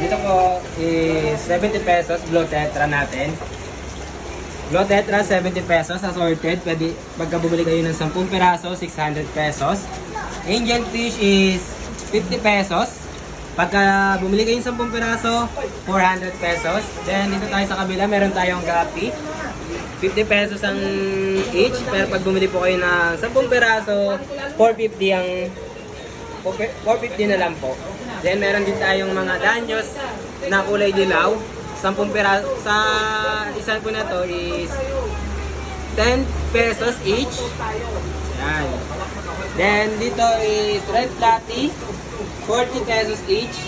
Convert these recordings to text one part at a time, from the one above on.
Dito po is 70 pesos Blue Tetra natin. Blue Tetra 70 pesos assorted. Pwede pagka bumili kayo ng 10 peraso, 600 pesos. Angel Fish is 50 pesos. Pagka bumili kayo ng 10 peraso, 400 pesos. Then dito tayo sa kabila, meron tayong gapi. 50 pesos ang each. Pero pag bumili po kayo ng 10 peraso, 450 ang 450 na lang po. Then meron din tayong mga danyos na kulay dilaw. 10 peraso sa isa po na to is 10 pesos each. Yan. Then dito is red platy, 40 pesos each.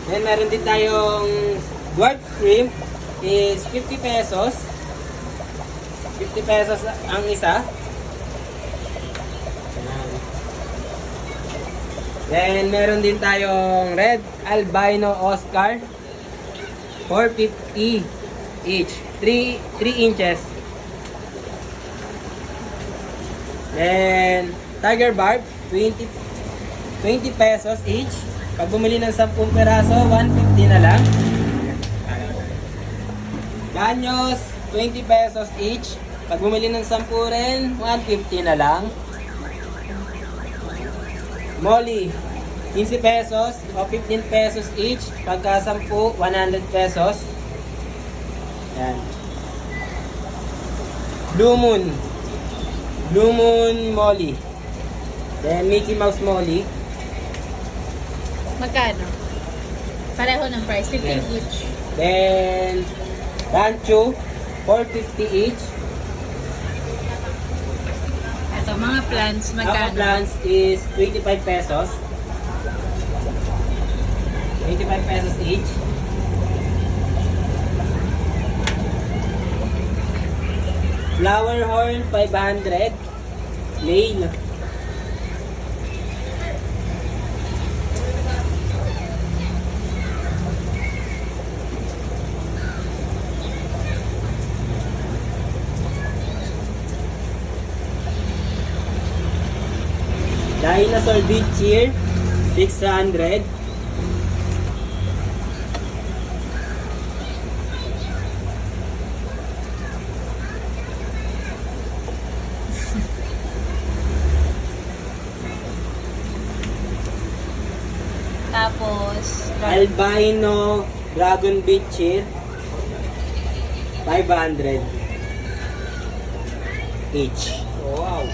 Then meron din tayong dwarf shrimp is 50 pesos. 50 pesos ang isa. Then, meron din tayong red albino Oscar. 450 each. 3 inches. Then, tiger barb. 20 pesos each. Pag bumili ng 10 peraso, 150 na lang. Ganyos, 20 pesos each. Pag bumili ng 10 rin, 150 na lang. Molly, 15 pesos o 15 pesos each. Pagka 10, 100 pesos. Yan. Blue Moon. Blue Moon Molly. Then Mickey Mouse Molly. Magkano? Pareho ng price, 15 Yes. each. Then Rancho, 450 each. Ito, mga plants, Our magkano? plants is 25 pesos. 25 pesos each. Flower horn, 500. Male. Dinosaur Big Cheer, 600. Tapos, Albino Dragon Big Cheer, 500 each. Wow!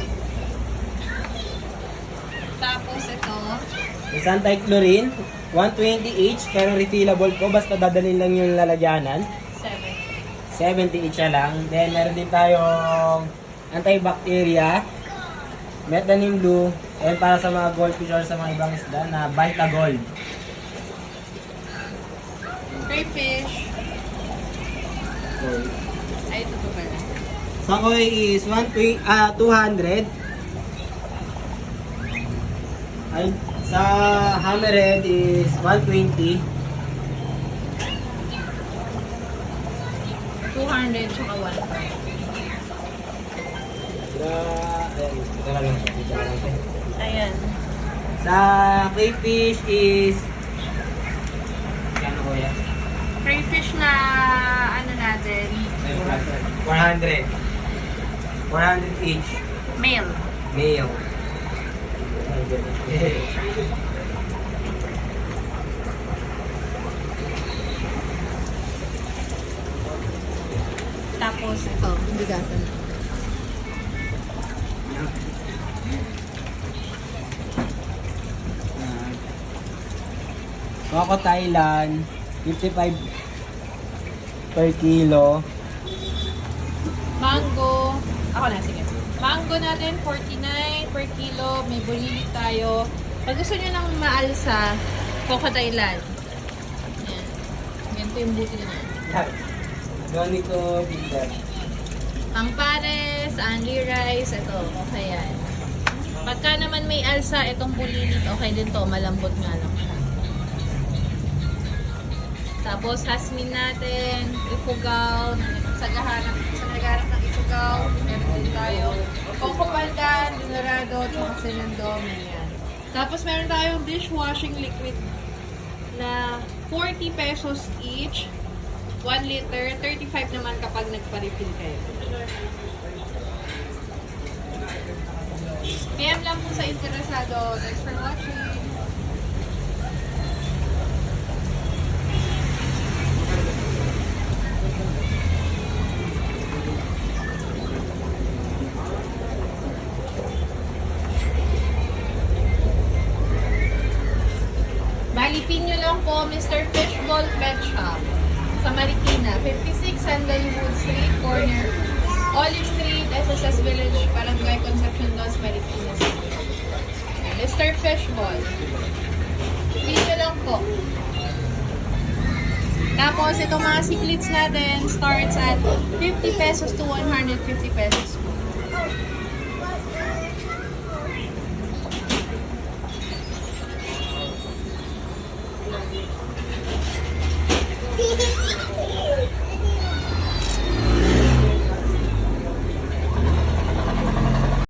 tapos ito, Isang Chlorine, 120 each, pero refillable po, basta dadalhin lang yung lalagyanan. 7. 70 each na lang. Then, meron din tayong antibacteria, methylene blue, and para sa mga goldfish or sa mga ibang isda na Vita Gold. Crayfish. Ay, ito pa pala. Sakoy is 200. Ay, sa hammerhead is 120. 200 tsaka 1. Ayan. Sa crayfish is kano kuya? Crayfish na ano natin, 400. 400 each. male. Male. Tapos ito, bigatan. Coco Thailand, 55 per kilo. Mango, ako na, sige. Mango natin, 49 per kilo. May bulili tayo. Pag gusto nyo ng maalsa, Coco Thailand. Yan. Ganito yung buti na. Gani ko bigat. Pangpares, Anli Rice, ito, okay yan. Pagka naman may alsa, itong bulilit, okay din to, malambot nga lang siya. Tapos, hasmin natin, ipugaw, sa nagharap ng ipugaw, meron din tayo. Coco Pandan, Dinarado, tsaka Sinandome, yan. Tapos, meron tayong dishwashing liquid na 4 40 pesos each. 1 liter. 35 naman kapag nagpa-refill kayo. PM lang po sa interesado. Thanks for watching. Balipin nyo lang po, Mr. Fishball Pet Shop sa Marikina, 56 Sandalwood Street, corner Olive Street, SSS Village, Barangay Concepcion Dos, Marikina City. Mr. Fishball. Pin nyo lang po. Tapos, itong mga cichlids natin starts at 50 pesos to 150 pesos.